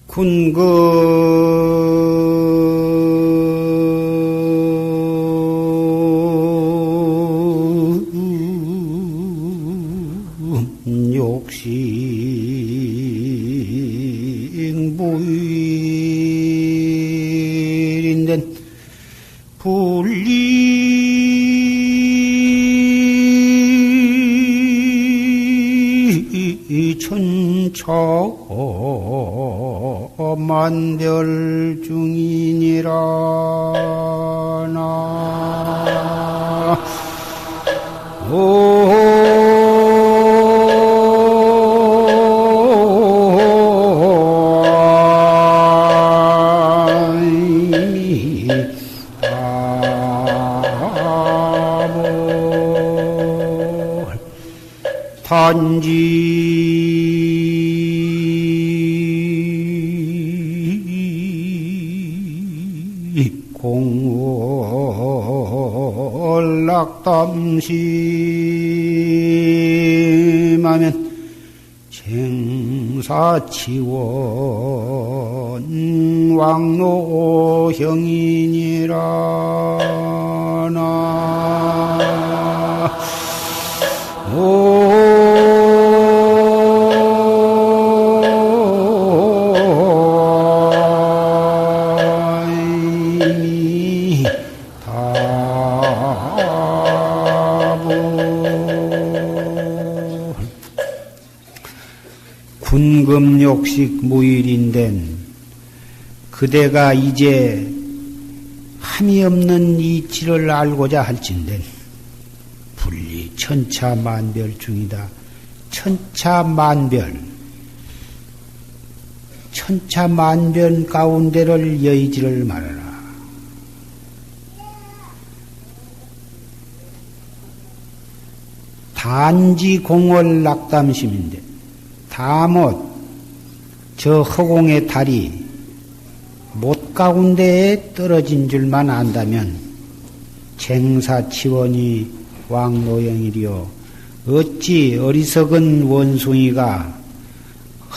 군금 욕식 무일인된 분리 천차 만별 중이니라 나 단지 공월락담심하면 생사치원 왕노형이니라 나 군금욕식 무일인된 그대가 이제 함이 없는 이치를 알고자 할진된 분리 천차만별 중이다. 천차만별 가운데를 여의지를 말아라. 단지 공월 낙담심인데 다못 저 허공의 달이 못 가운데에 떨어진 줄만 안다면 쟁사치원이 왕노영이리요 어찌 어리석은 원숭이가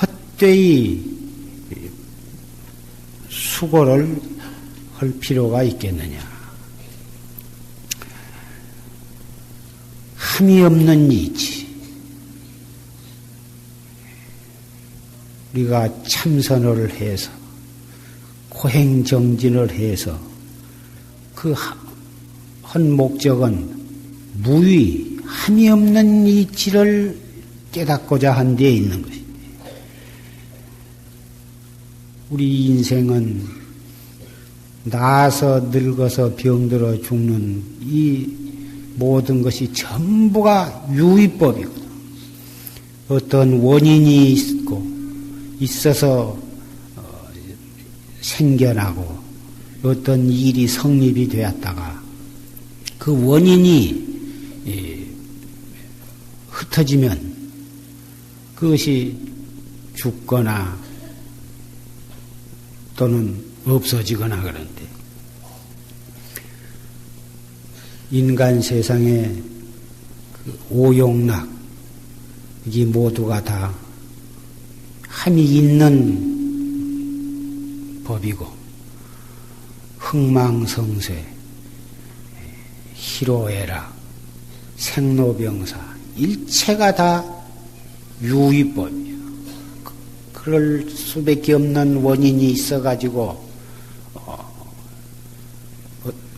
헛되이 수고를 할 필요가 있겠느냐. 함이 없는 이치 우리가 참선을 해서 고행정진을 해서 그 한 목적은 무의, 함이 없는 이치를 깨닫고자 한 데에 있는 것입니다. 우리 인생은 나서 늙어서 병들어 죽는 이 모든 것이 전부가 유의법이거든. 어떤 원인이 있어서 생겨나고 어떤 일이 성립이 되었다가 그 원인이 흩어지면 그것이 죽거나 또는 없어지거나 그런데 인간 세상에 그 오용락 이 모두가 다 함이 있는 법이고 흥망성쇠 희로애락 생로병사 일체가 다 유의법이에요. 그럴 수밖에 없는 원인이 있어가지고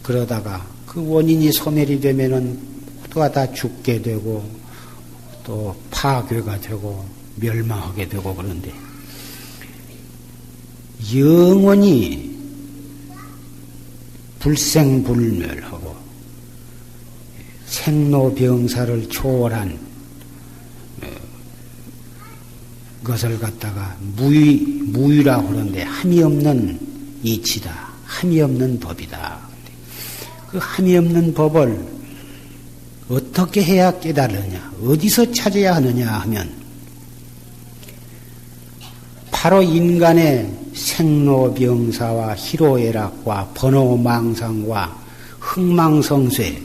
그러다가 그 원인이 소멸이 되면은 모두가 다 죽게 되고 또 파괴가 되고 멸망하게 되고 그런데 영원히 불생불멸하고 생로병사를 초월한 것을 갖다가 무의라고 하는데 함이 없는 이치다. 함이 없는 법이다. 그 함이 없는 법을 어떻게 해야 깨달으냐? 어디서 찾아야 하느냐 하면 바로 인간의 생로병사와 희로애락과 번호망상과 흥망성쇠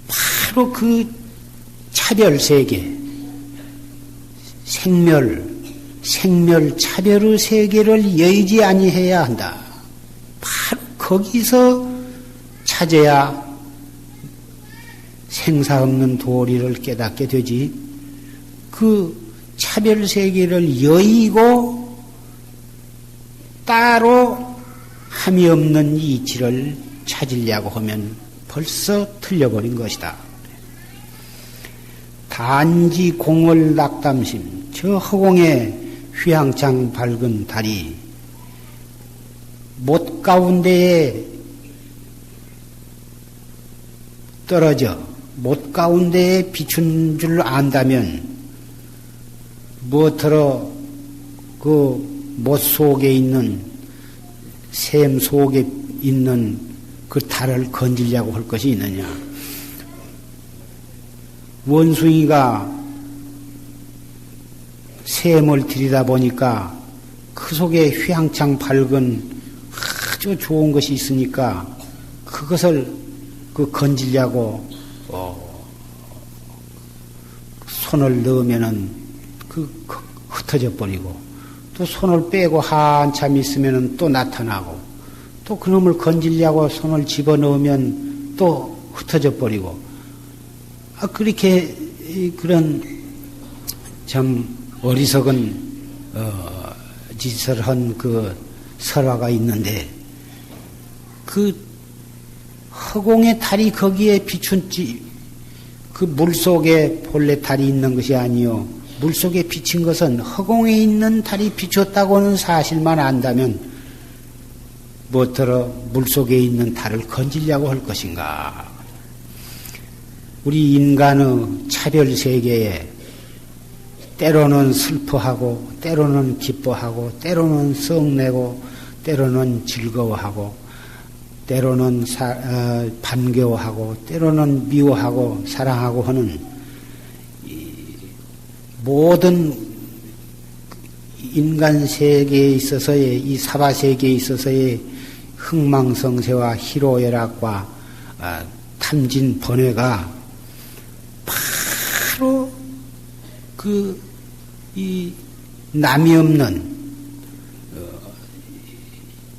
바로 그 차별세계 생멸 생멸 차별의 세계를 여의지 아니해야 한다. 바로 거기서 찾아야 생사 없는 도리를 깨닫게 되지. 그 차별 세계를 여의고 따로 함이 없는 이치를 찾으려고 하면 벌써 틀려버린 것이다. 단지 공을 낙담심, 저 허공에 휘황창 밝은 달이 못 가운데에 떨어져 못 가운데에 비춘 줄 안다면 무엇으로 그 못 속에 있는 샘 속에 있는 그 달을 건지려고 할 것이 있느냐. 원숭이가 샘을 들이다보니까 그 속에 휘황창 밝은 아주 좋은 것이 있으니까 그것을 건지려고 손을 넣으면은 흩어져 버리고 또 손을 빼고 한참 있으면은 또 나타나고 또 그놈을 건지려고 손을 집어넣으면 또 흩어져 버리고 그렇게 그런 참 어리석은 짓을 한 그 설화가 있는데 그 허공의 달이 거기에 비춘지 그 물속에 본래 달이 있는 것이 아니요 물속에 비친 것은 허공에 있는 달이 비쳤다고는 사실만 안다면 무엇으로 물속에 있는 달을 건지려고 할 것인가. 우리 인간의 차별 세계에 때로는 슬퍼하고 때로는 기뻐하고 때로는 썩내고 때로는 즐거워하고 때로는 반겨워하고 때로는 미워하고 사랑하고 하는 모든 인간 세계에 있어서의 이 사바 세계에 있어서의 흥망성쇠와 희로애락과 탐진 번뇌가 바로 이 남이 없는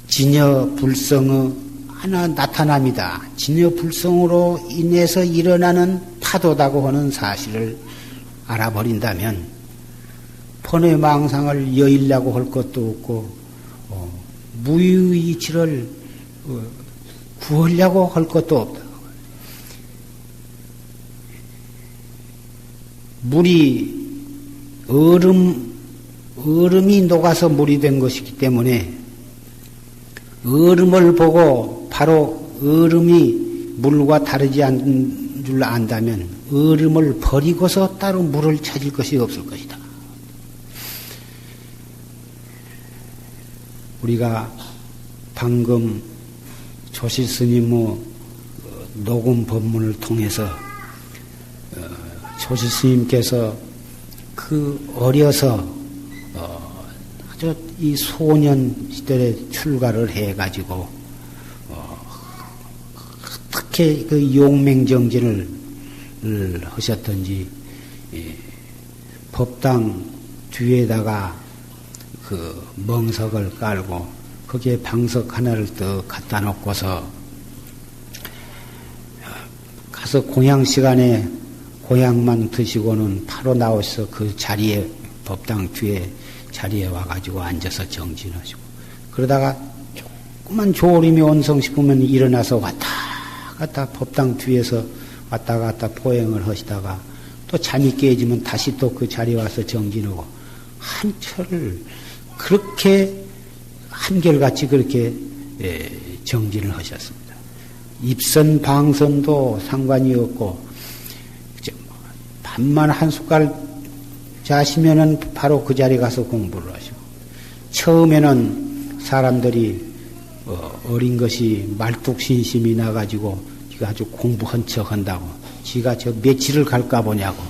진여 불성의 하나 나타납니다. 진여 불성으로 인해서 일어나는 파도다고 하는 사실을 알아버린다면 번뇌망상을 여의려고 할 것도 없고 무의 이치를 구하려고 할 것도 없다. 물이 얼음이 녹아서 물이 된 것이기 때문에 얼음을 보고 바로 얼음이 물과 다르지 않은 줄 안다면 얼음을 버리고서 따로 물을 찾을 것이 없을 것이다. 우리가 방금 조실스님의 녹음 법문을 통해서 조실스님께서 그 어려서 아주 이 소년 시절에 출가를 해가지고 어떻게 그 용맹정진을 하셨던지 법당 뒤에다가 그 멍석을 깔고 거기에 방석 하나를 더 갖다 놓고서 가서 공양 시간에 공양만 드시고는 바로 나와서 그 자리에 법당 뒤에 자리에 와가지고 앉아서 정진하시고 그러다가 조금만 졸음이 온성 싶으면 일어나서 왔다 갔다 법당 뒤에서 왔다 갔다 포행을 하시다가 또 잠이 깨지면 다시 또 그 자리에 와서 정진하고 한철을 그렇게 한결같이 그렇게 정진을 하셨습니다. 입선 방선도 상관이 없고 밥만 한 숟갈 자시면은 바로 그 자리에 가서 공부를 하시고 처음에는 사람들이 어린 것이 말뚝신심이 나가지고 지가 아주 공부한 척 한다고 지가 저 며칠을 갈까 보냐고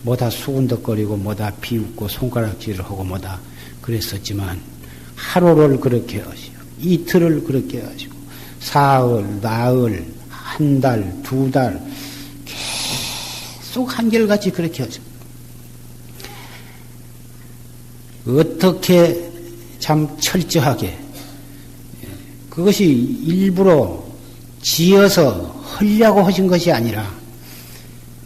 뭐다 수군덕거리고 뭐다 비웃고 손가락질을 하고 뭐다 그랬었지만 하루를 그렇게 하시고 이틀을 그렇게 하시고 사흘, 나흘, 한 달, 두 달 계속 한결같이 그렇게 하시고 어떻게 참 철저하게 그것이 일부러 지어서 하려고 하신 것이 아니라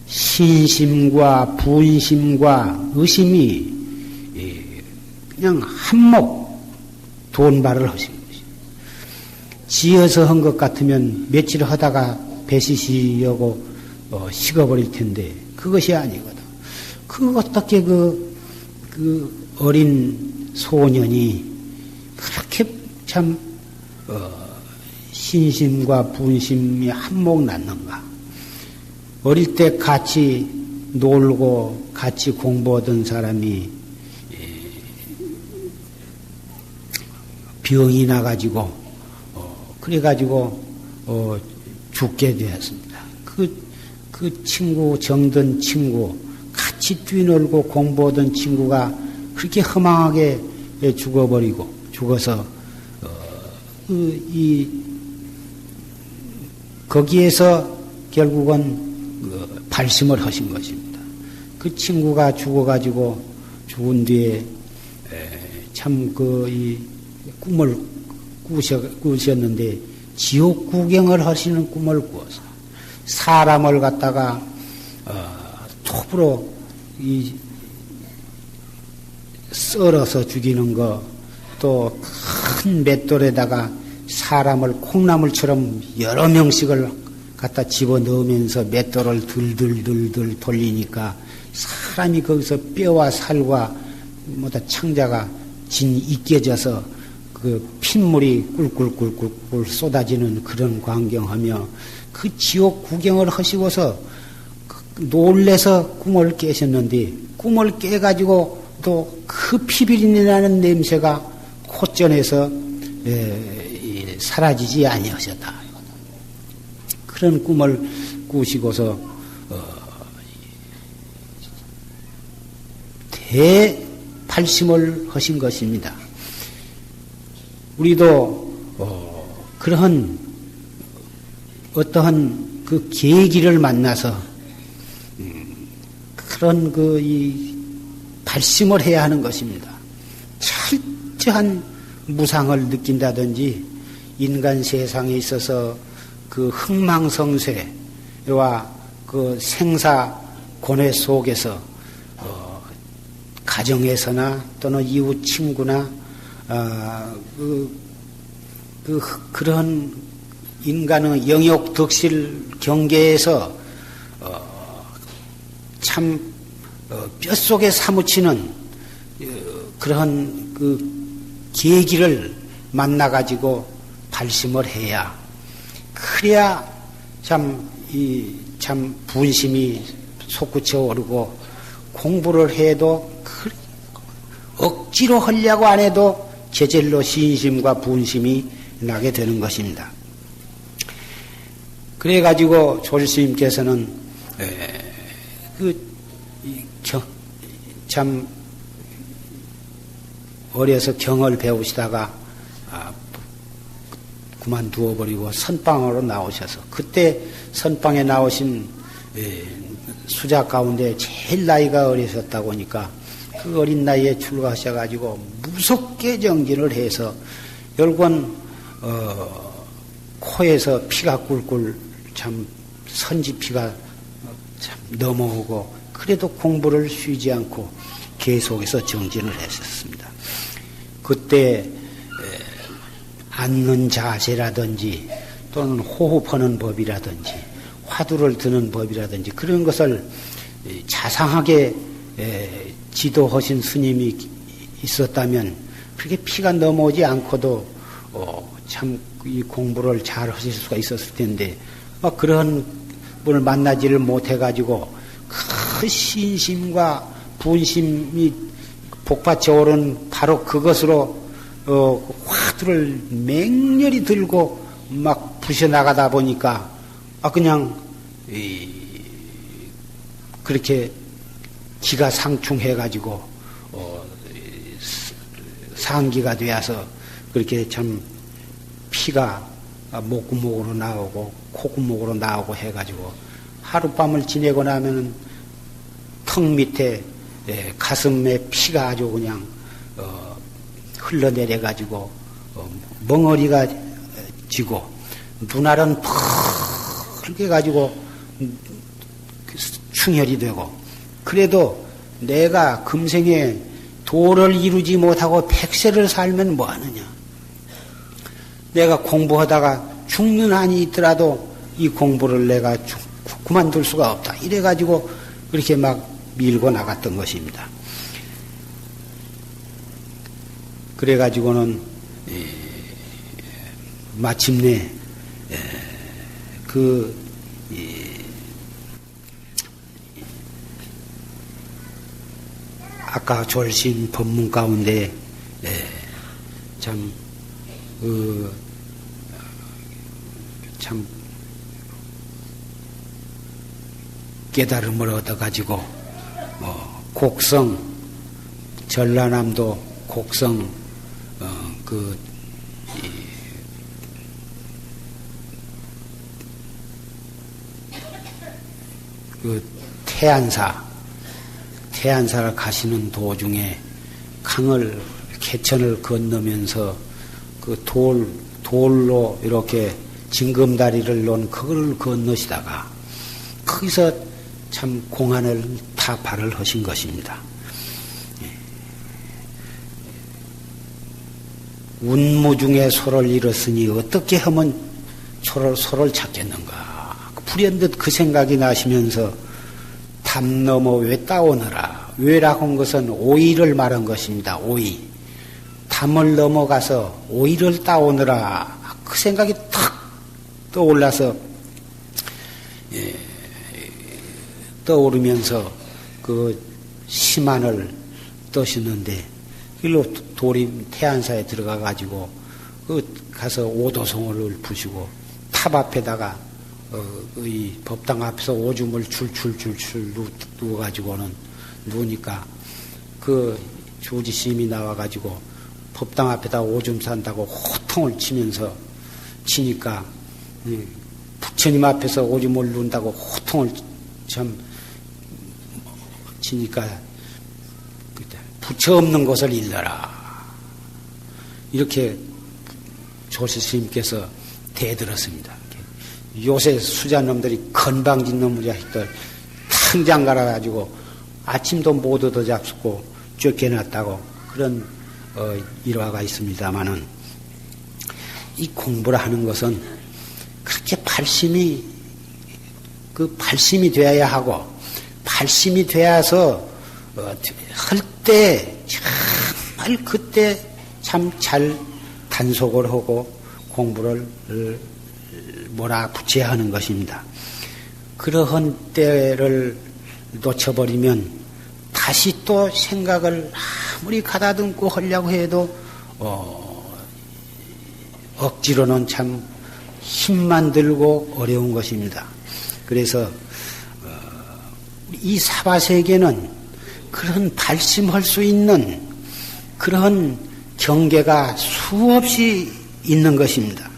신심과 분심과 의심이 그냥 한몫 돈발을 하신 것이. 지어서 한 것 같으면 며칠 하다가 배시시려고 식어버릴 텐데 그것이 아니거든. 그 어떻게 그 어린 소년이 그렇게 참 신심과 분심이 한몫 났는가? 어릴 때 같이 놀고 같이 공부하던 사람이 병이 나가지고 그래가지고 죽게 되었습니다. 그 친구 정든 친구 같이 뛰놀고 공부하던 친구가 그렇게 허망하게 죽어서 거기에서 결국은 발심을 하신 것입니다. 그 친구가 죽어가지고 죽은 뒤에 참 이 꿈을 꾸셨는데 지옥 구경을 하시는 꿈을 꾸어서 사람을 갖다가 톱으로 썰어서 죽이는 거, 또 큰 맷돌에다가 사람을 콩나물처럼 여러 명씩을 갖다 집어넣으면서 맷돌을 들들들들 돌리니까 사람이 거기서 뼈와 살과 뭐다 창자가 잊겨져서 그 핏물이 꿀꿀꿀꿀 쏟아지는 그런 광경하며 그 지옥 구경을 하시고서 놀래서 꿈을 깨셨는데 꿈을 깨가지고 또 그 피비린내 나는 냄새가 콧전에서 사라지지 아니하셨다. 그런 꿈을 꾸시고서 대발심을 하신 것입니다. 우리도 그러한 어떠한 그 계기를 만나서 그런 이 발심을 해야 하는 것입니다. 철저한 무상을 느낀다든지 인간 세상에 있어서 그 흥망성쇠와 그 생사 고뇌 속에서 가정에서나 또는 이웃 친구나 그런 인간의 영역 덕실 경계에서 참 뼛속에 사무치는 그런 그 계기를 만나가지고 발심을 해야 그래야 참 분심이 솟구쳐 오르고 공부를 해도 억지로 하려고 안 해도 제절로 신심과 분심이 나게 되는 것입니다. 그래가지고 조실스님께서는 참 어려서 경을 배우시다가 그만두어버리고 선방으로 나오셔서 그때 선방에 나오신 수자 가운데 제일 나이가 어리셨다고 하니까 그 어린 나이에 출가하셔가지고 무섭게 정진을 해서 결국은 코에서 피가 꿀꿀 참 선지피가 참 넘어오고 그래도 공부를 쉬지 않고 계속해서 정진을 했었습니다. 그때 앉는 자세라든지 또는 호흡하는 법이라든지 화두를 드는 법이라든지 그런 것을 자상하게 지도하신 스님이 있었다면 그렇게 피가 넘어오지 않고도 참 이 공부를 잘 하실 수가 있었을 텐데 그런 분을 만나지를 못해가지고 그 신심과 분심이 복받쳐 오른 바로 그것으로 화두를 맹렬히 들고 막 부셔나가다 보니까 그냥 그렇게 기가 상충해가지고 상기가 되어서 그렇게 참 피가 목구멍으로 나오고 콧구멍으로 나오고 해가지고 하룻밤을 지내고 나면은 턱 밑에 가슴에 피가 아주 그냥 흘러내려가지고 멍어리가 지고 눈알은 펄게 가지고 충혈이 되고 그래도 내가 금생에 도를 이루지 못하고 백세를 살면 뭐하느냐. 내가 공부하다가 죽는 한이 있더라도 이 공부를 내가 그만둘 수가 없다. 이래가지고 그렇게 막 밀고 나갔던 것입니다. 그래가지고는 마침내 아까 졸신 법문 가운데 참 깨달음을 얻어가지고 곡성 전라남도 곡성 태안사를 가시는 도중에 개천을 건너면서 그 돌로 이렇게 징검다리를 놓은 그걸 건너시다가 거기서 참 공안을 타파를 하신 것입니다. 운무중에 소를 잃었으니 어떻게 하면 소를 찾겠는가. 불현듯 그 생각이 나시면서 담 넘어 왜 따오느라. 왜라고 한 것은 오이를 말한 것입니다. 오이. 담을 넘어가서 오이를 따오느라. 그 생각이 탁 떠올라서 떠오르면서 그 심안을 떠시는데 일로 태안사에 들어가 가지고 가서 오도성을 부시고 탑 앞에다가 이 법당 앞에서 오줌을 줄줄줄줄 누워 가지고는 누우니까 그 주지심이 나와 가지고 법당 앞에다 오줌 산다고 호통을 치니까 부처님 앞에서 오줌을 누운다고 호통을 참 치니까 부처 없는 것을 일러라. 이렇게 조실스님께서 대들었습니다. 요새 수자놈들이 건방진 놈의 자식들 당장 갈아가지고 아침도 못 얻어 잡수고 쫓겨났다고 그런 일화가 있습니다마는 이 공부를 하는 것은 그렇게 발심이 돼야 하고 발심이 되어서 할 때 정말 그때 참 잘 단속을 하고 공부를 몰아붙여야 하는 것입니다. 그러한 때를 놓쳐버리면 다시 또 생각을 아무리 가다듬고 하려고 해도 억지로는 참 힘만 들고 어려운 것입니다. 그래서 이 사바세계는 그런 발심할 수 있는 그런 경계가 수없이 있는 것입니다.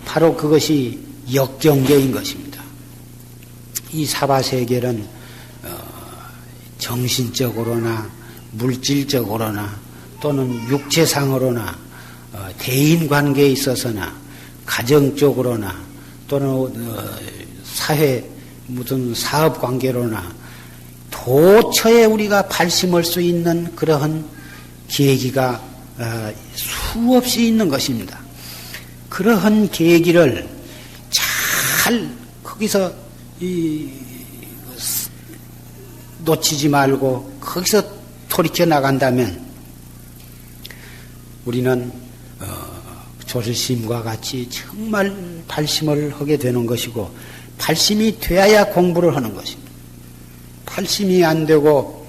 바로 그것이 역경계인 것입니다. 이 사바세계는 정신적으로나 물질적으로나 또는 육체상으로나 대인관계에 있어서나 가정적으로나 또는 사회 무슨 사업관계로나 도처에 우리가 발심할 수 있는 그러한 계기가 수없이 있는 것입니다. 그러한 계기를 잘 거기서 놓치지 말고 거기서 돌이켜 나간다면 우리는 조실심과 같이 정말 발심을 하게 되는 것이고 발심이 되어야 공부를 하는 것입니다. 발심이 안 되고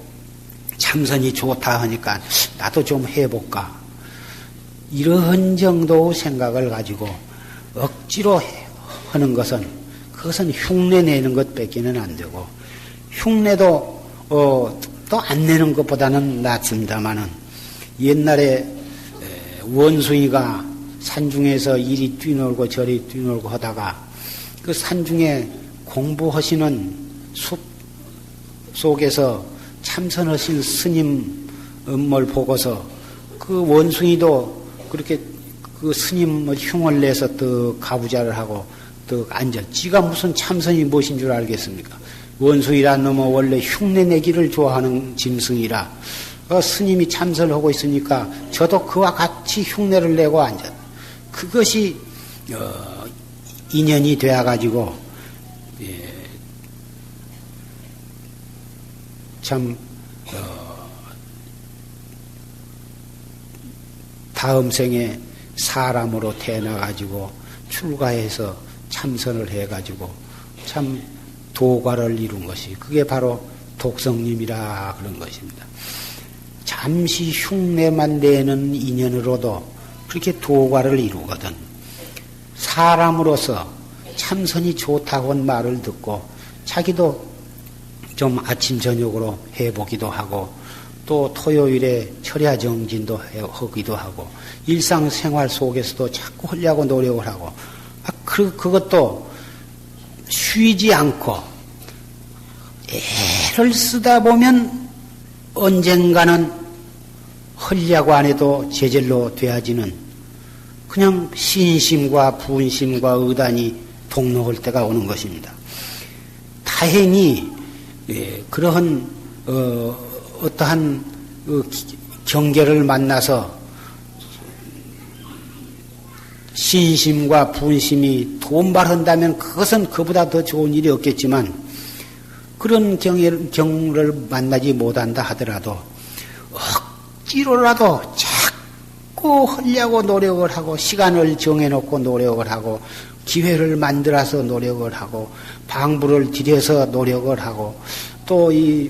참선이 좋다 하니까 나도 좀 해볼까. 이런 정도 생각을 가지고 억지로 하는 것은 그것은 흉내 내는 것밖에는 안 되고 흉내도 또 안 내는 것보다는 낫습니다마는 옛날에 원숭이가 산중에서 이리 뛰놀고 저리 뛰놀고 하다가 그 산중에 공부하시는 숲 속에서 참선하신 스님을 보고서 그 원숭이도 그렇게 그 스님을 흉을 내서 또 가부좌를 하고 또 앉아. 지가 무슨 참선이 무엇인 줄 알겠습니까? 원숭이란 놈은 원래 흉내내기를 좋아하는 짐승이라 스님이 참선을 하고 있으니까 저도 그와 같이 흉내를 내고 앉았다. 그것이 인연이 되어가지고 참 다음 생에 사람으로 태어나가지고 출가해서 참선을 해가지고 참 도과를 이룬 것이 그게 바로 독성님이라 그런 것입니다. 잠시 흉내만 내는 인연으로도 그렇게 도과를 이루거든. 사람으로서 참선이 좋다고 한 말을 듣고 자기도 좀 아침 저녁으로 해보기도 하고 또 토요일에 철야정진도 하기도 하고 일상생활 속에서도 자꾸 하려고 노력을 하고 그것도 쉬지 않고 애를 쓰다 보면 언젠가는 하려고 안 해도 제절로 되어지는 그냥 신심과 분심과 의단이 동록할 때가 오는 것입니다. 다행히 그러한 어떠한 경계를 만나서 신심과 분심이 돈발한다면 그것은 그보다 더 좋은 일이 없겠지만 그런 경우를 만나지 못한다 하더라도 억지로라도 자꾸 하려고 노력을 하고 시간을 정해놓고 노력을 하고 기회를 만들어서 노력을 하고 방부를 들여서 노력을 하고 또 이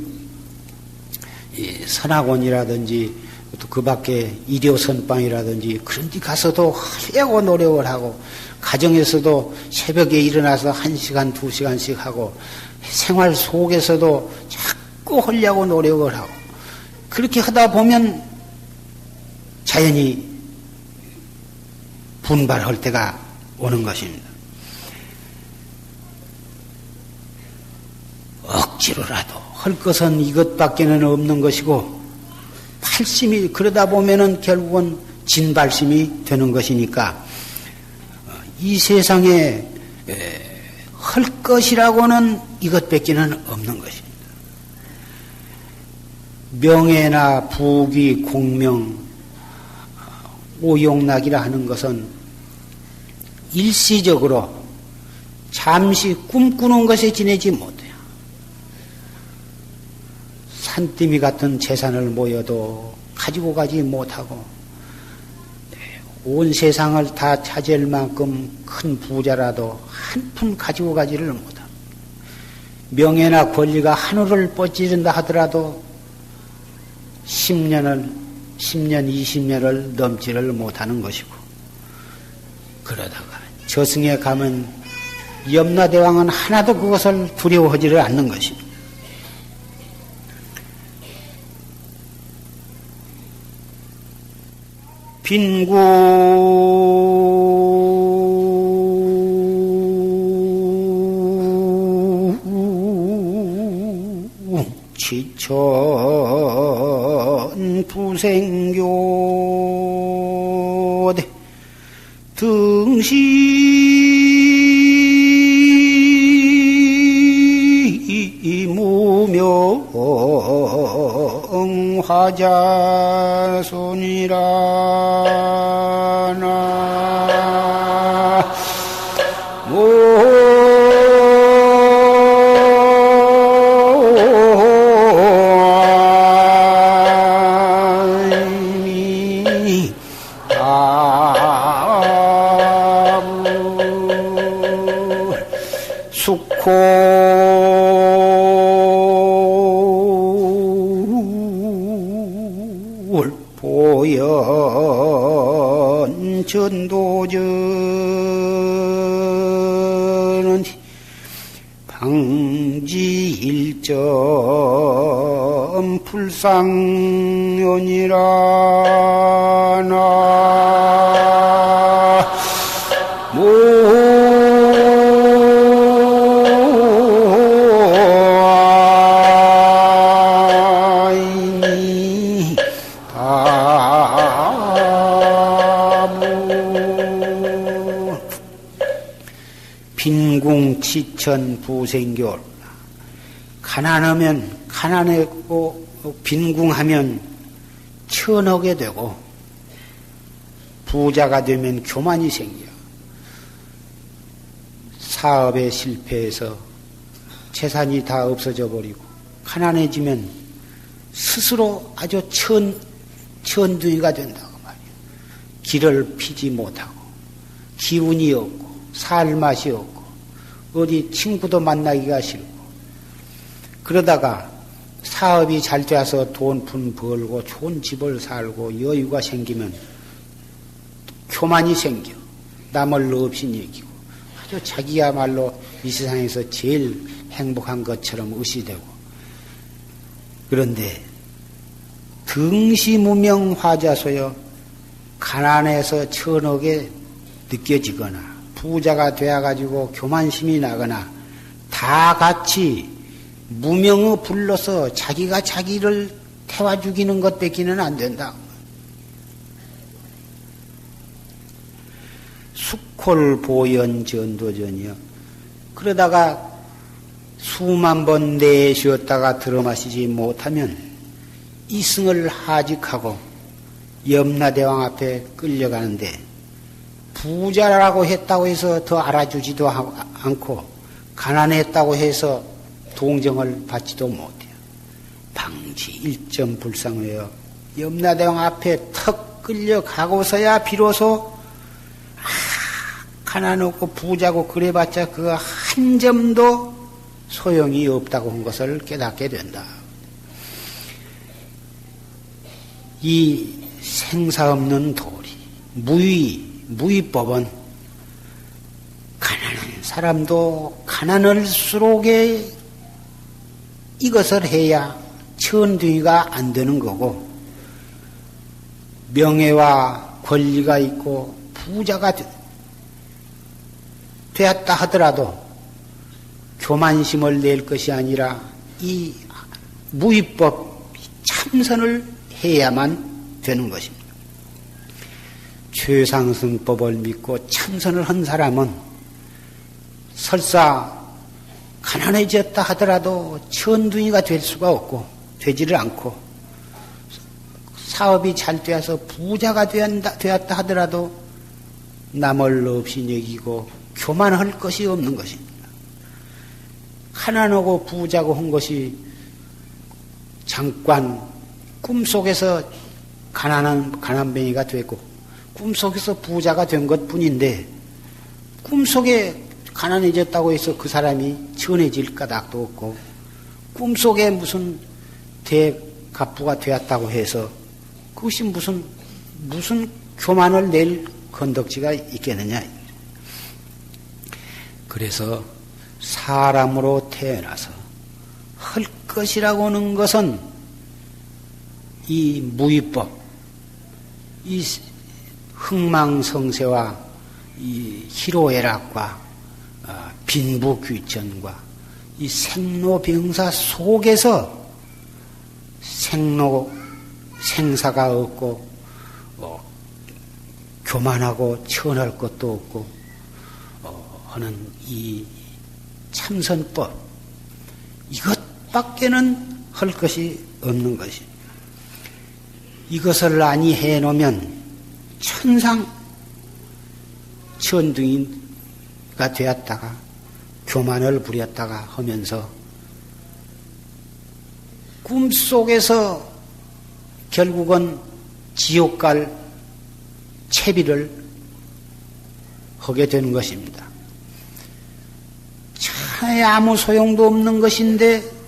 선학원이라든지 또 그 밖에 일요선방이라든지 그런 데 가서도 하려고 노력을 하고 가정에서도 새벽에 일어나서 1시간, 2시간씩 하고 생활 속에서도 자꾸 하려고 노력을 하고 그렇게 하다 보면 자연히 분발할 때가 오는 것입니다. 억지로라도 할 것은 이것밖에는 없는 것이고 발심이 그러다 보면은 결국은 진발심이 되는 것이니까 이 세상에 할 것이라고는 이것밖에는 없는 것입니다. 명예나 부귀, 공명, 오용락이라 하는 것은 일시적으로 잠시 꿈꾸는 것에 지내지 못해요. 산더미 같은 재산을 모여도 가지고 가지 못하고 온 세상을 다 차지할 만큼 큰 부자라도 한 푼 가지고 가지를 못합니다. 명예나 권리가 하늘을 뻗지른다 하더라도 10년, 20년을 넘지를 못하는 것이고 그러다가 저승에 가면 염라대왕은 하나도 그것을 두려워하지를 않는 것입니다. 빈구 지천 부생교대 등시 무명 화자손이라 나 보연 전도전은 방지일점 불상연이라 나 빈궁치천 부생교. 가난하면 가난하고 빈궁하면 천하게 되고 부자가 되면 교만이 생겨. 사업에 실패해서 재산이 다 없어져 버리고 가난해지면 스스로 아주 천둥이가 된다고 말이야. 길을 피지 못하고 기운이 없고 살 맛이 없고 어디 친구도 만나기가 싫고 그러다가 사업이 잘 돼서 돈 푼 벌고 좋은 집을 살고 여유가 생기면 교만이 생겨. 남을 없이 여기고 아주 자기야말로 이 세상에서 제일 행복한 것처럼 의시되고 그런데 등시무명 화자소여 가난해서 천하게 느껴지거나 부자가 되어가지고 교만심이 나거나 다 같이 무명을 불러서 자기가 자기를 태워 죽이는 것 뺏기는 안 된다. 숙콜보연 전도전이요. 그러다가 수만 번 내쉬었다가 들어마시지 못하면 이승을 하직하고 염라대왕 앞에 끌려가는데 부자라고 했다고 해서 더 알아주지도 않고 가난했다고 해서 동정을 받지도 못해요. 방치 일점 불상하여 염라대왕 앞에 턱 끌려가고서야 비로소 가난하고 부자고 그래봤자 그 한 점도 소용이 없다고 한 것을 깨닫게 된다. 이 생사 없는 도리, 무의법은 가난한 사람도 가난할수록에 이것을 해야 천둥이가 안 되는 거고 명예와 권리가 있고 부자가 되었다 하더라도 교만심을 낼 것이 아니라 이 무의법 참선을 해야만 되는 것입니다. 최상승법을 믿고 참선을 한 사람은 설사 가난해졌다 하더라도 천둥이가 될 수가 없고 되지를 않고 사업이 잘 되어서 부자가 되었다 하더라도 남을 없이 여기고 교만할 것이 없는 것입니다. 가난하고 부자고 한 것이 잠깐 꿈속에서 가난뱅이가 되고 꿈속에서 부자가 된 것뿐인데 꿈속에 가난해졌다고 해서 그 사람이 천해질 까닭도 없고 꿈속에 무슨 대갑부가 되었다고 해서 그것이 무슨 교만을 낼 건덕지가 있겠느냐. 그래서 사람으로 태어나서 할 것이라고 하는 것은 이 무위법, 이 흥망성쇠와 이 희로애락과 빈부귀천과 이 생로병사 속에서 생사가 없고 교만하고 천할 것도 없고 하는 이 참선법 이것밖에는 할 것이 없는 것입니다. 이것을 아니 해놓으면 천둥이가 되었다가 교만을 부렸다가 하면서 꿈속에서 결국은 지옥 갈 채비를 하게 되는 것입니다. 차에 아무 소용도 없는 것인데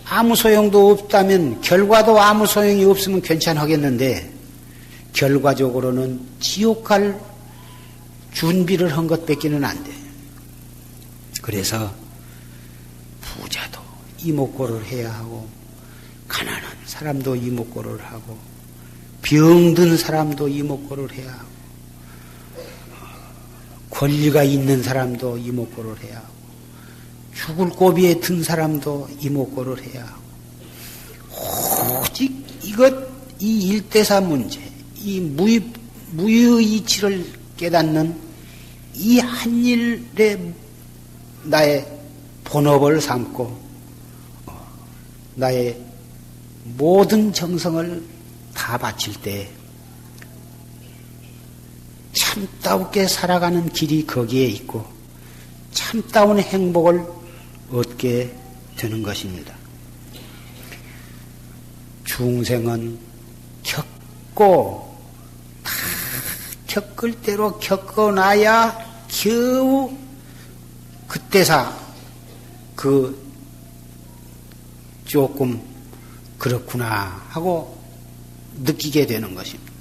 아무 소용도 없다면 결과도 아무 소용이 없으면 괜찮겠는데 결과적으로는 지옥 갈 준비를 한 것밖에는 안 돼. 그래서 부자도 이목고를 해야 하고 가난한 사람도 이목고를 하고 병든 사람도 이목고를 해야 하고 권리가 있는 사람도 이목고를 해야 하고 죽을 고비에 든 사람도 이목고를 해야 하고 오직 이 일대사 문제, 이 무의 이치를 깨닫는 이 한 일에 나의 본업을 삼고 나의 모든 정성을 다 바칠 때 참다우게 살아가는 길이 거기에 있고 참다운 행복을 얻게 되는 것입니다. 중생은 겪고 다 겪을 대로 겪어놔야 겨우 그때사 조금 그렇구나 하고 느끼게 되는 것입니다.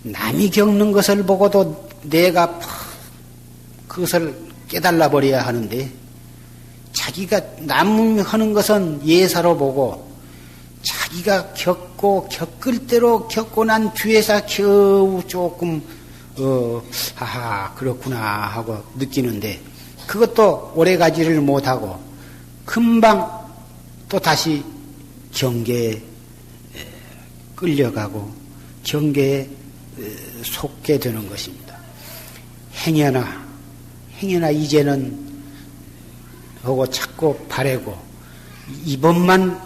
남이 겪는 것을 보고도 내가 그것을 깨달아 버려야 하는데 자기가 남이 하는 것은 예사로 보고 자기가 겪을 대로 겪고 난 뒤에서 겨우 조금 하하 그렇구나 하고 느끼는데 그것도 오래가지를 못하고 금방 또 다시 경계에 끌려가고 경계에 속게 되는 것입니다. 행여나 이제는 하고 자꾸 바래고 이번만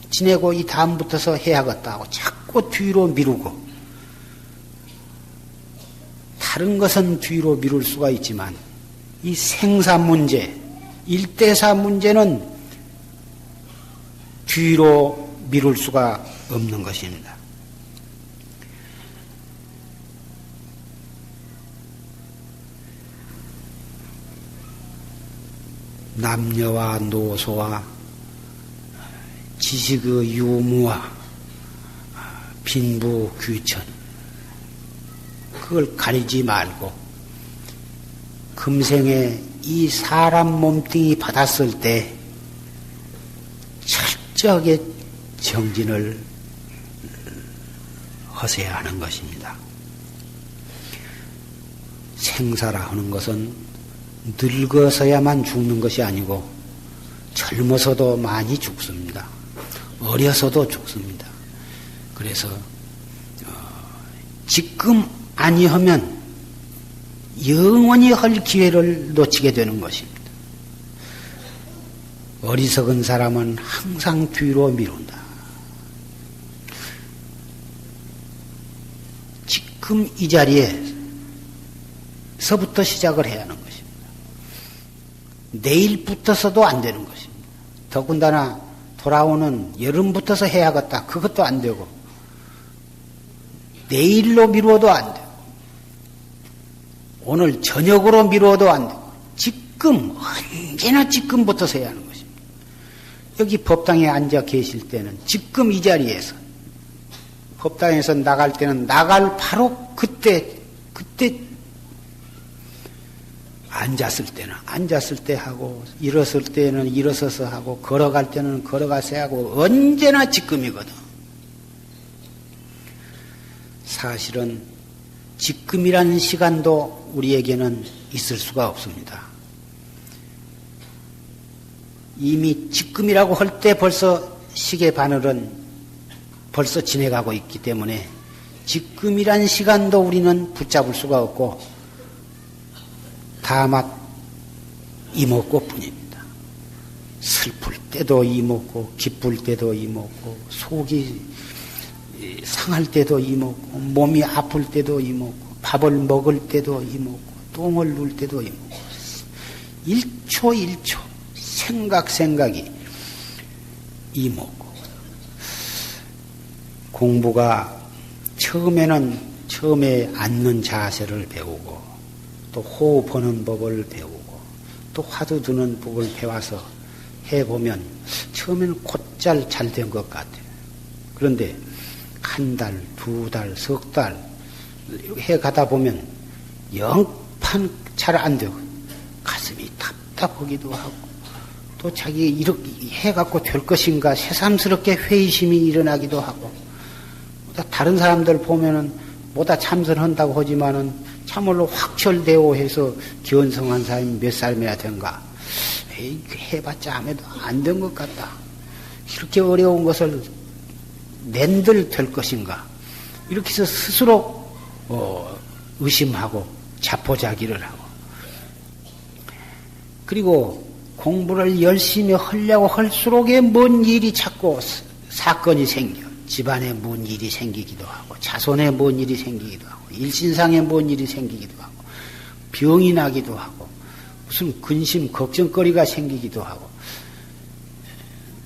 지내고 이 다음부터서 해야겠다 하고 자꾸 뒤로 미루고 다른 것은 뒤로 미룰 수가 있지만 이 생사 문제, 일대사 문제는 뒤로 미룰 수가 없는 것입니다. 남녀와 노소와 지식의 유무와 빈부 귀천 그걸 가리지 말고 금생에 이 사람 몸뚱이 받았을 때 철저하게 정진을 하셔야 하는 것입니다. 생사라 하는 것은 늙어서야만 죽는 것이 아니고 젊어서도 많이 죽습니다. 어려서도 죽습니다. 그래서 지금 아니하면 영원히 할 기회를 놓치게 되는 것입니다. 어리석은 사람은 항상 뒤로 미룬다. 지금 이 자리에서부터 시작을 해야 하는 것입니다. 내일부터서도 안 되는 것입니다. 더군다나 돌아오는 여름부터서 해야겠다. 그것도 안 되고 내일로 미루어도 안 되고 오늘 저녁으로 미루어도 안 되고 지금 언제나 지금부터서 해야 하는 것입니다. 여기 법당에 앉아 계실 때는 지금 이 자리에서 법당에서 나갈 때는 나갈 바로 그때 앉았을 때 하고 일었을 때는 일어서서 하고 걸어갈 때는 걸어가서 하고 언제나 지금이거든. 사실은 지금이라는 시간도 우리에게는 있을 수가 없습니다. 이미 지금이라고 할 때 벌써 시계 바늘은 벌써 지내가고 있기 때문에 지금이란 시간도 우리는 붙잡을 수가 없고 다만 이목고 뿐입니다. 슬플 때도 이목고 기쁠 때도 이목고 속이 상할 때도 이목고 몸이 아플 때도 이목고 밥을 먹을 때도 이목고 똥을 눌 때도 이목고 1초 생각이 이목고 공부가 처음에 앉는 자세를 배우고 또 호흡하는 법을 배우고 또 화두 드는 법을 배워서 해보면 처음에는 곧잘 잘 된 것 같아요. 그런데 한 달, 두 달, 석 달 해가다 보면 영판 잘 안 되고 가슴이 답답하기도 하고 또 자기 이렇게 해갖고 될 것인가 새삼스럽게 회의심이 일어나기도 하고 다른 사람들 보면은 뭐다 참선한다고 하지만은 참말로 확철대오 해서 견성한 사람이 몇 살이나 된가? 에이, 해봤자 아무도 안 된 것 같다. 이렇게 어려운 것을 낸들 될 것인가? 이렇게 해서 스스로 의심하고 자포자기를 하고, 그리고 공부를 열심히 하려고 할수록에 뭔 일이 자꾸 사건이 생겨. 집안에 뭔 일이 생기기도 하고, 자손에 뭔 일이 생기기도 하고, 일신상에 뭔 일이 생기기도 하고, 병이 나기도 하고, 무슨 근심, 걱정거리가 생기기도 하고,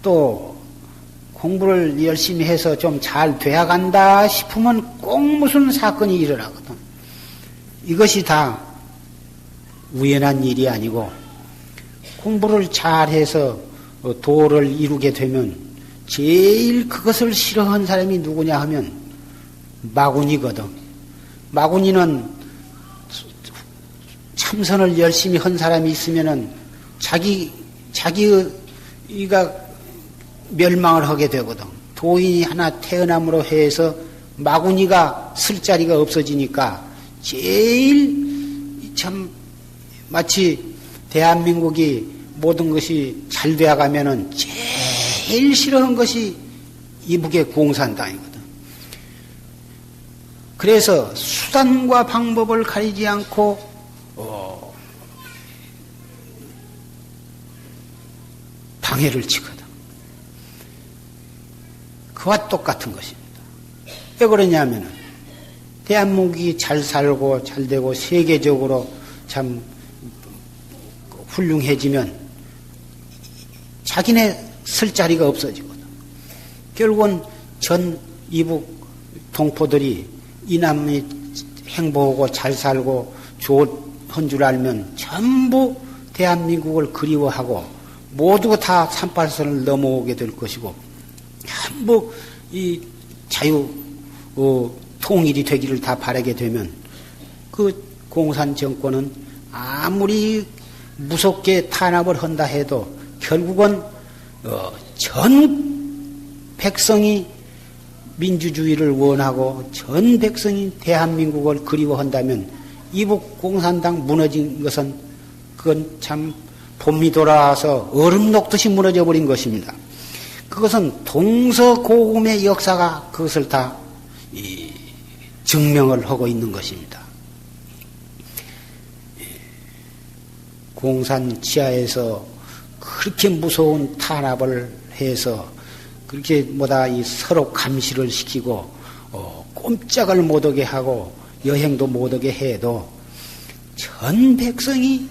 또 공부를 열심히 해서 좀 잘 돼야간다 싶으면 꼭 무슨 사건이 일어나거든. 이것이 다 우연한 일이 아니고, 공부를 잘해서 도를 이루게 되면 제일 그것을 싫어하는 사람이 누구냐 하면 마구니거든. 마구니는 참선을 열심히 한 사람이 있으면은 자기가 멸망을 하게 되거든. 도인이 하나 태어남으로 해서 마구니가 쓸 자리가 없어지니까 제일 참 마치 대한민국이 모든 것이 잘 되어가면은 제일 싫어하는 것이 이북의 공산당이거든. 그래서 수단과 방법을 가리지 않고 방해를 치거든. 그와 똑같은 것입니다. 왜 그러냐면은 대한민국이 잘 살고 잘 되고 세계적으로 참 훌륭해지면 자기네 쓸 자리가 없어지거든. 결국은 전 이북 동포들이 이남이 행복하고 잘 살고 좋은 줄 알면 전부 대한민국을 그리워하고 모두 다 38선을 넘어오게 될 것이고 전부 이 자유 통일이 되기를 다 바라게 되면 그 공산 정권은 아무리 무섭게 탄압을 한다 해도 결국은 전 백성이 민주주의를 원하고 전 백성이 대한민국을 그리워한다면 이북 공산당 무너진 것은 그건 참 봄이 돌아와서 얼음 녹듯이 무너져 버린 것입니다. 그것은 동서고금의 역사가 그것을 다 증명을 하고 있는 것입니다. 공산 치하에서 그렇게 무서운 탄압을 해서 그렇게 서로 감시를 시키고 꼼짝을 못하게 하고 여행도 못하게 해도 전 백성이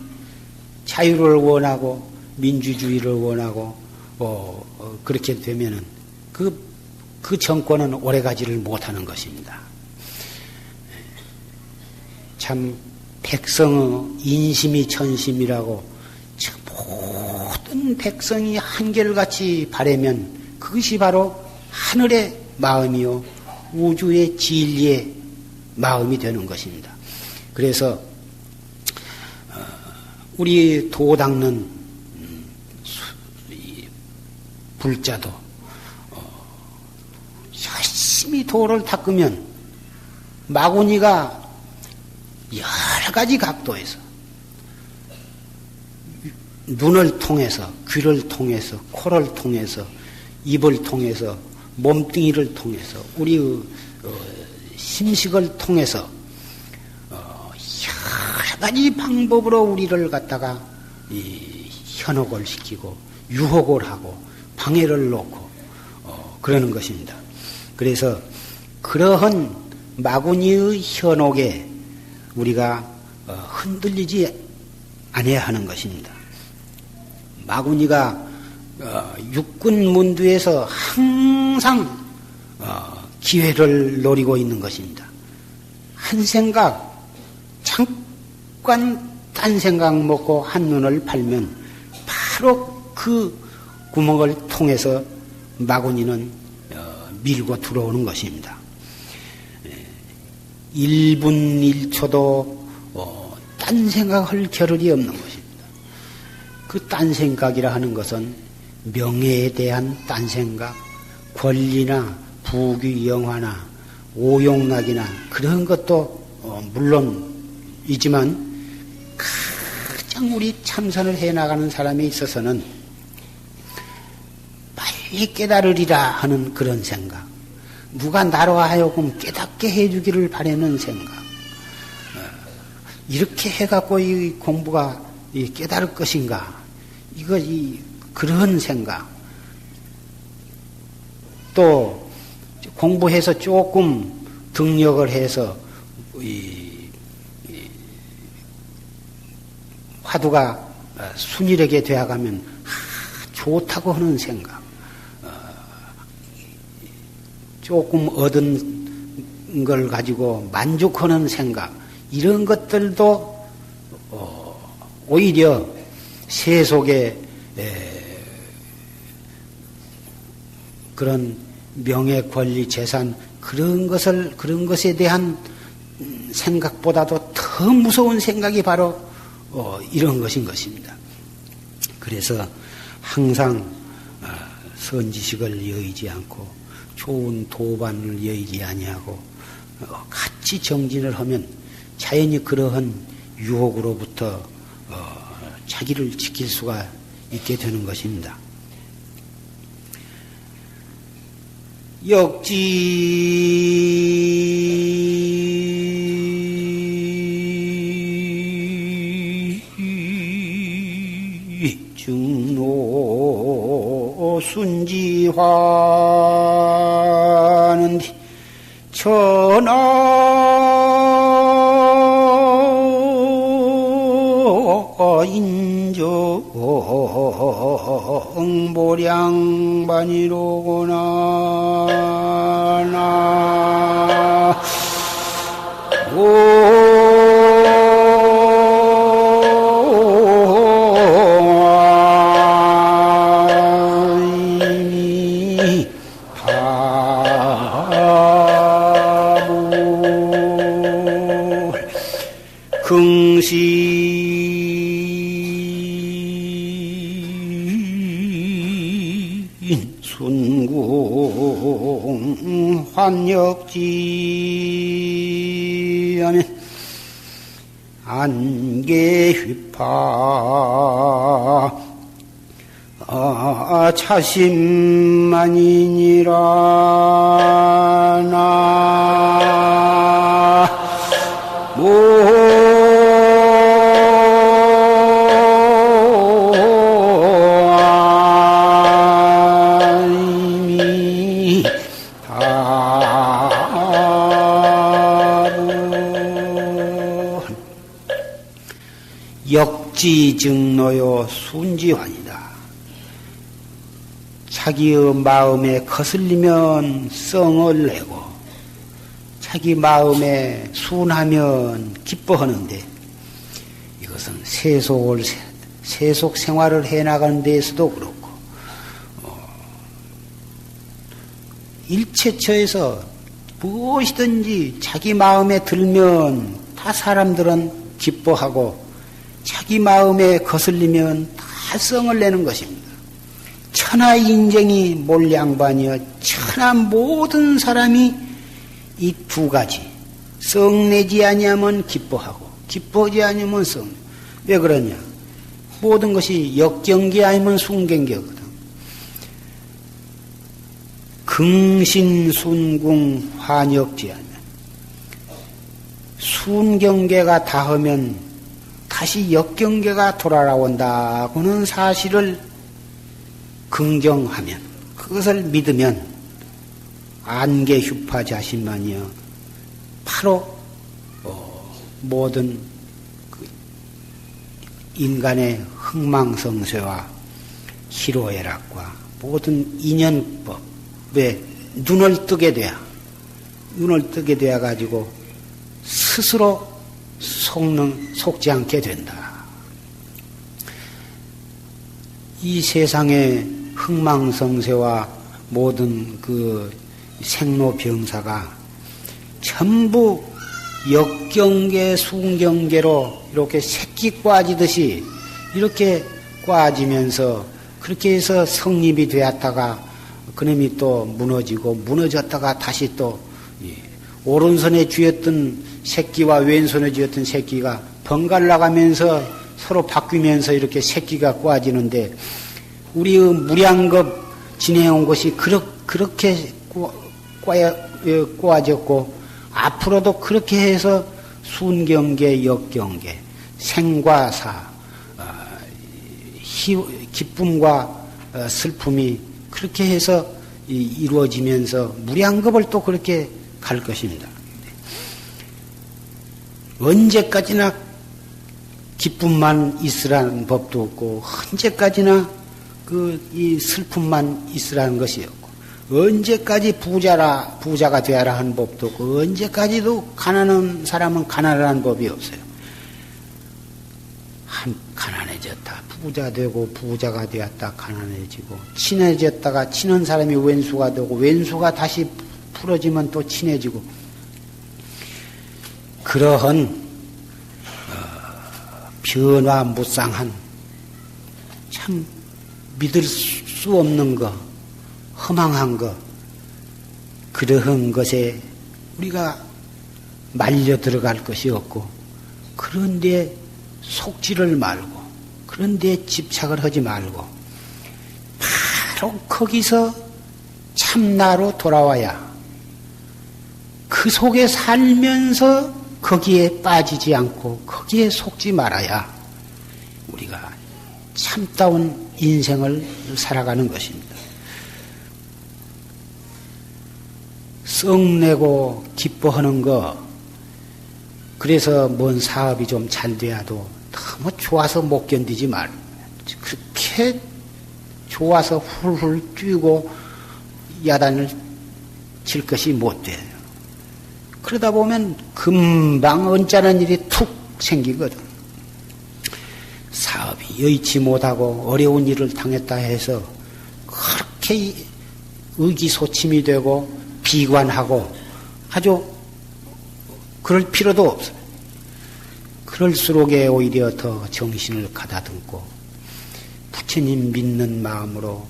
자유를 원하고 민주주의를 원하고 그렇게 되면은 그 정권은 오래가지를 못하는 것입니다. 참 백성의 인심이 천심이라고 모든 백성이 한결같이 바라면 그것이 바로 하늘의 마음이요 우주의 진리의 마음이 되는 것입니다. 그래서 우리 도 닦는 불자도 열심히 도를 닦으면 마구니가 여러 가지 각도에서 눈을 통해서 귀를 통해서 코를 통해서 입을 통해서 몸뚱이를 통해서 우리의 심식을 통해서 여러 가지 방법으로 우리를 갖다가 현혹을 시키고 유혹을 하고 방해를 놓고 그러는 것입니다. 그래서 그러한 마구니의 현혹에 우리가 흔들리지 않아야 하는 것입니다. 마구니가 육군 문두에서 항상 기회를 노리고 있는 것입니다. 한 생각, 잠깐 딴 생각 먹고 한눈을 팔면 바로 그 구멍을 통해서 마구니는 밀고 들어오는 것입니다. 1분 1초도 딴 생각할 겨를이 없는 것입니다. 그 딴 생각이라 하는 것은 명예에 대한 딴 생각, 권리나 부귀 영화나 오용락이나 그런 것도 물론이지만 가장 우리 참선을 해나가는 사람에 있어서는 빨리 깨달으리라 하는 그런 생각, 누가 나로 하여금 깨닫게 해주기를 바라는 생각, 이렇게 해갖고 이 공부가 깨달을 것인가? 그런 생각. 또 공부해서 조금 등력을 해서 화두가 순일하게 되어가면 좋다고 하는 생각, 조금 얻은 걸 가지고 만족하는 생각, 이런 것들도 오히려 세속의 그런 명예, 권리, 재산, 그런 것에 대한 생각보다도 더 무서운 생각이 바로 이런 것인 것입니다. 그래서 항상 선지식을 여의지 않고 좋은 도반을 여의지 아니하고 같이 정진을 하면 자연히 그러한 유혹으로부터 자기를 지킬 수가 있게 되는 것입니다. 증노 순지화는 천하 인정 보량반이로구나. 나 순궁 환역지하면 안개휘파 차심만이니라. 나 역지증노요 순지환이다. 자기의 마음에 거슬리면 성을 내고 자기 마음에 순하면 기뻐하는데, 이것은 세속 생활을 해나가는 데에서도 그렇고 일체처에서 무엇이든지 자기 마음에 들면 다 사람들은 기뻐하고 자기 마음에 거슬리면 다 성을 내는 것입니다. 천하 인정이 몰량반이여 천하 모든 사람이 이 두 가지 성내지 아니하면 기뻐하고 기뻐하지 아니하면 성. 왜 그러냐? 모든 것이 역경계 아니면 순경계거든. 긍신순궁 환역지하면 순경계가 닿으면 다시 역경계가 돌아온다고는 사실을 긍정하면, 그것을 믿으면 안개휴파 자신만이여 바로 모든 인간의 흥망성쇠와 희로애락과 모든 인연법에 눈을 뜨게 되어 가지고 스스로 속지 않게 된다. 이 세상의 흥망성쇠와 모든 그 생로병사가 전부 역경계, 순경계로 이렇게 새끼 꽈지듯이 이렇게 꽈지면서 그렇게 해서 성립이 되었다가 그놈이 또 무너지고 무너졌다가 다시 또 오른손에 쥐었던 새끼와 왼손에 쥐었던 새끼가 번갈아 나가면서 서로 바뀌면서 이렇게 새끼가 꽈지는데, 우리의 무량겁 지내온 것이 그렇게 꽈졌고 앞으로도 그렇게 해서 순경계, 역경계, 생과 사, 기쁨과 슬픔이 그렇게 해서 이루어지면서 무량겁을 또 그렇게 갈 것입니다. 언제까지나 기쁨만 있으라는 법도 없고, 언제까지나 이 슬픔만 있으라는 것이 없고, 언제까지 부자가 되어라 하는 법도 없고, 언제까지도 가난한 사람은 가난하라는 법이 없어요. 가난해졌다 부자 되고, 부자가 되었다 가난해지고, 친해졌다가 친한 사람이 왼수가 되고, 왼수가 다시 풀어지면 또 친해지고, 그러한 변화무쌍한 참 믿을 수 없는 것, 허망한 것, 그러한 것에 우리가 말려 들어갈 것이 없고, 그런데 속지를 말고, 그런데 집착을 하지 말고, 바로 거기서 참나로 돌아와야, 그 속에 살면서 거기에 빠지지 않고 거기에 속지 말아야 우리가 참다운 인생을 살아가는 것입니다. 썩내고 기뻐하는 거, 그래서 뭔 사업이 좀 잘 돼야도 너무 좋아서 못 견디지 말고, 그렇게 좋아서 훌훌 뛰고 야단을 칠 것이 못 돼요. 그러다 보면 금방 언짢은 일이 툭 생기거든. 사업이 여의치 못하고 어려운 일을 당했다 해서 그렇게 의기소침이 되고 비관하고 아주 그럴 필요도 없어요. 그럴수록에 오히려 더 정신을 가다듬고 부처님 믿는 마음으로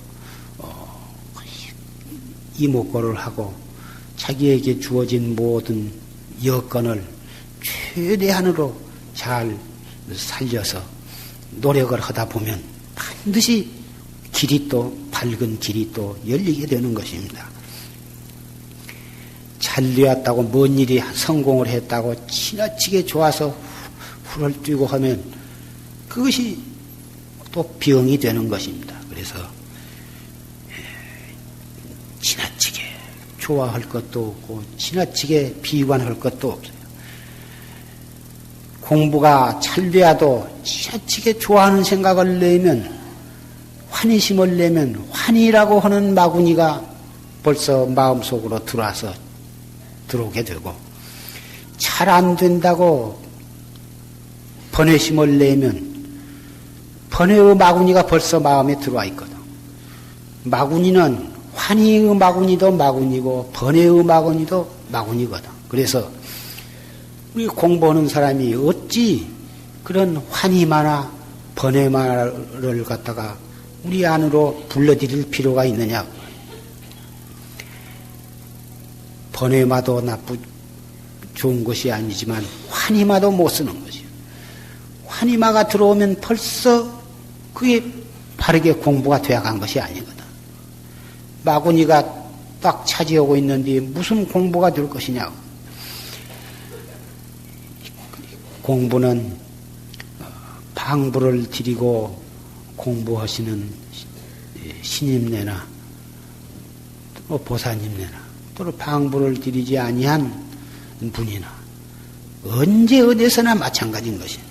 이목고를 하고 자기에게 주어진 모든 여건을 최대한으로 잘 살려서 노력을 하다 보면 반드시 밝은 길이 또 열리게 되는 것입니다. 잘 되었다고, 뭔 일이 성공을 했다고 지나치게 좋아서 훌훌 뛰고 하면 그것이 또 병이 되는 것입니다. 그래서 지나치게 좋아할 것도 없고 지나치게 비관할 것도 없어요. 공부가 잘 돼야도 지나치게 좋아하는 생각을 내면, 환희심을 내면 환희라고 하는 마구니가 벌써 마음속으로 들어오게 되고, 잘 안 된다고 번뇌심을 내면 번뇌의 마구니가 벌써 마음에 들어와 있거든. 마구니는 환희의 마구니도 마구니고 번뇌의 마구니도 마구니거든. 그래서 우리 공부하는 사람이 어찌 그런 환희마나 번뇌마를 갖다가 우리 안으로 불러들일 필요가 있느냐. 번뇌마도 좋은 것이 아니지만 환희마도 못 쓰는 것이요. 환희마가 들어오면 벌써 그게 바르게 공부가 되어간 것이 아니거든. 마구니가 딱 차지하고 있는데 무슨 공부가 될 것이냐고. 공부는 방부를 드리고 공부하시는 신임내나 또 보살님내나 또 방부를 드리지 아니한 분이나 언제 어디서나 마찬가지인 것입니다.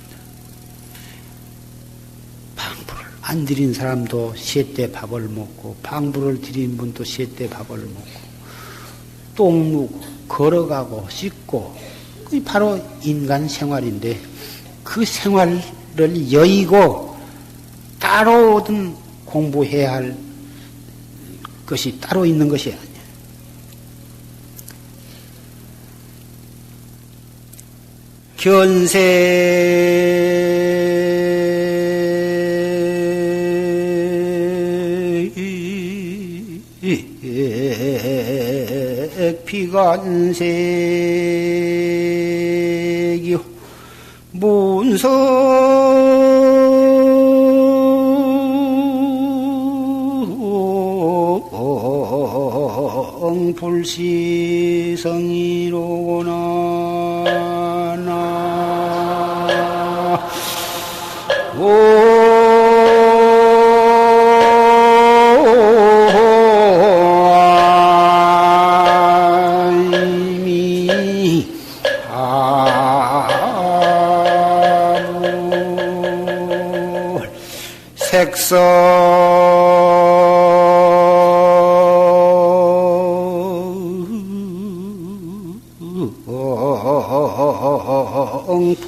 방부를 안 드린 사람도 셋대 밥을 먹고, 방부를 드린 분도 셋대 밥을 먹고, 똥 누고 걸어가고 씻고, 그게 바로 인간 생활인데, 그 생활을 여의고 따로 어떤 공부해야 할 것이 따로 있는 것이 아니에요. 견세 비관세기요 문성 불시성이로구나.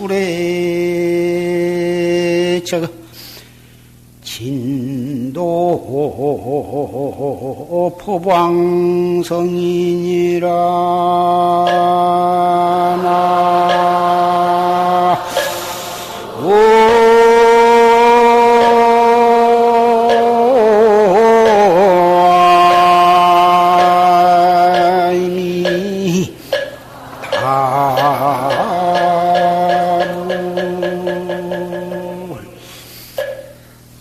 불에 저 진도 포방성이니라 나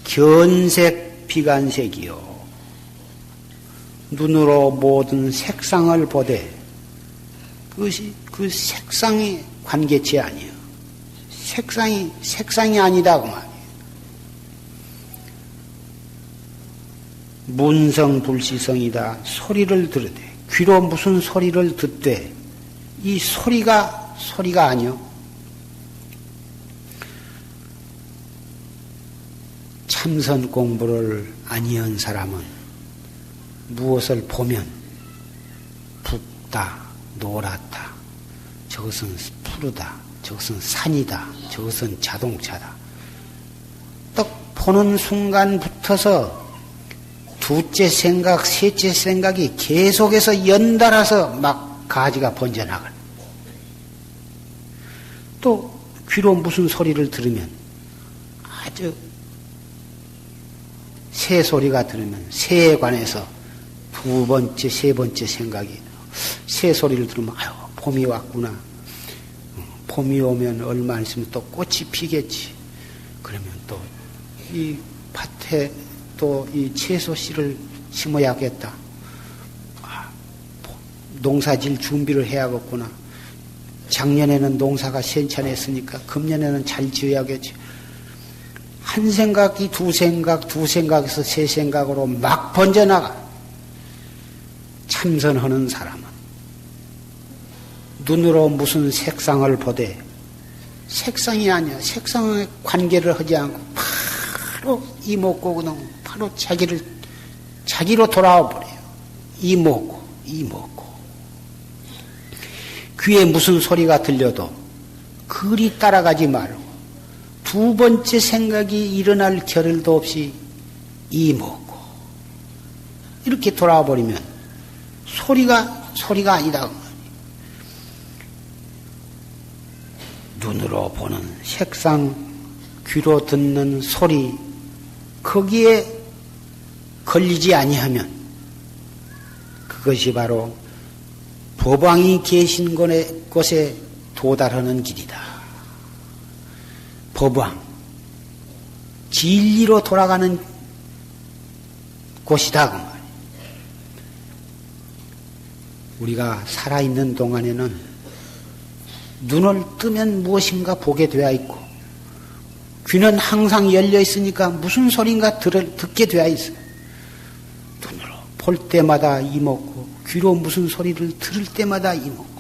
견색 비간색이요. 눈으로 모든 색상을 보되 그것이 그 색상이 관계치 아니요. 색상이 아니다 그 말이에요. 문성불시성이다. 소리를 들으되 귀로 무슨 소리를 듣되 이 소리가 아니요. 참선 공부를 아니한 사람은 무엇을 보면 붓다, 노랗다, 저것은 푸르다, 저것은 산이다, 저것은 자동차다. 딱 보는 순간부터서 두째 생각, 셋째 생각이 계속해서 연달아서 막 가지가 번져나가요. 또 귀로 무슨 소리를 들으면 아주 새 소리가 들으면 새에 관해서 두 번째, 세 번째 생각이 새 소리를 들으면 아유 봄이 왔구나. 봄이 오면 얼마 안 있으면 또 꽃이 피겠지. 그러면 또 이 밭에 또 이 채소 씨를 심어야겠다. 농사질 준비를 해야겠구나. 작년에는 농사가 괜찮았으니까 금년에는 잘 지어야겠지. 한 생각이 두 생각에서 세 생각으로 막 번져나가. 참선하는 사람은 눈으로 무슨 색상을 보되 색상이 아니야. 색상에 관계를 하지 않고 바로 이목고 그냥 바로 자기로 돌아와 버려요. 이목고. 귀에 무슨 소리가 들려도 그리 따라가지 말고 두 번째 생각이 일어날 겨를도 없이 이목고 이렇게 돌아와 버리면 소리가 아니다. 눈으로 보는 색상, 귀로 듣는 소리 거기에 걸리지 아니하면 그것이 바로 법왕이 계신 곳에 도달하는 길이다. 법왕, 진리로 돌아가는 곳이다. 그 말이에요. 우리가 살아있는 동안에는 눈을 뜨면 무엇인가 보게 되어 있고 귀는 항상 열려 있으니까 무슨 소리인가 듣게 되어 있어요. 눈으로 볼 때마다 이먹고 귀로 무슨 소리를 들을 때마다 이먹고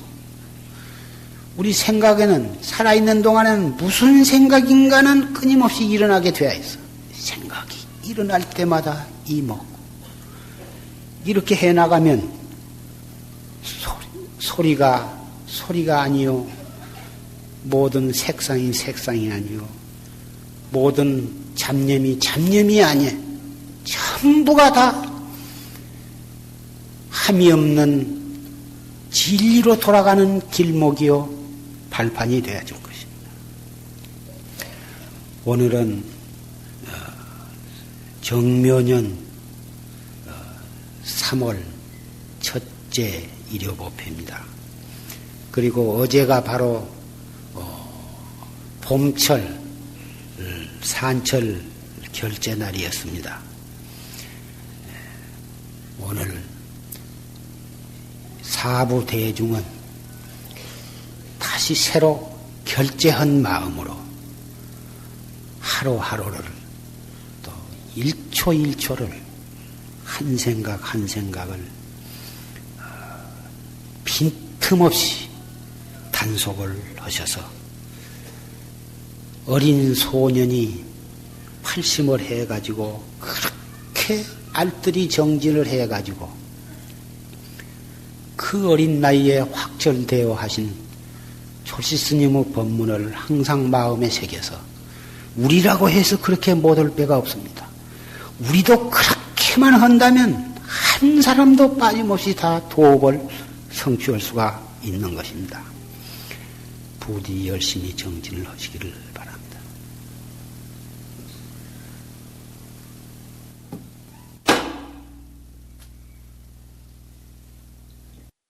우리 생각에는 살아있는 동안에는 무슨 생각인가는 끊임없이 일어나게 되어 있어. 생각이 일어날 때마다 이먹고 이렇게 해나가면 소리가 아니요. 모든 색상이 아니요. 모든 잡념이 아니에요. 전부가 다 함이 없는 진리로 돌아가는 길목이요. 발판이 되어야 줄 것입니다. 오늘은 정묘년 3월 첫째 일요법회입니다. 그리고 어제가 바로 봄철 산철 결제 날이었습니다. 오늘 사부 대중은 다시 새로 결제한 마음으로 하루하루를 또 1초 1초를 한 생각 한 생각을 빈틈없이 단속을 하셔서 어린 소년이 팔심을 해가지고 그렇게 알뜰히 정진을 해가지고 그 어린 나이에 확철되어 하신 조실스님의 법문을 항상 마음에 새겨서 우리라고 해서 그렇게 못할 배가 없습니다. 우리도 그렇게만 한다면 한 사람도 빠짐없이 다 도업을 성취할 수가 있는 것입니다. 부디 열심히 정진을 하시기를 바랍니다.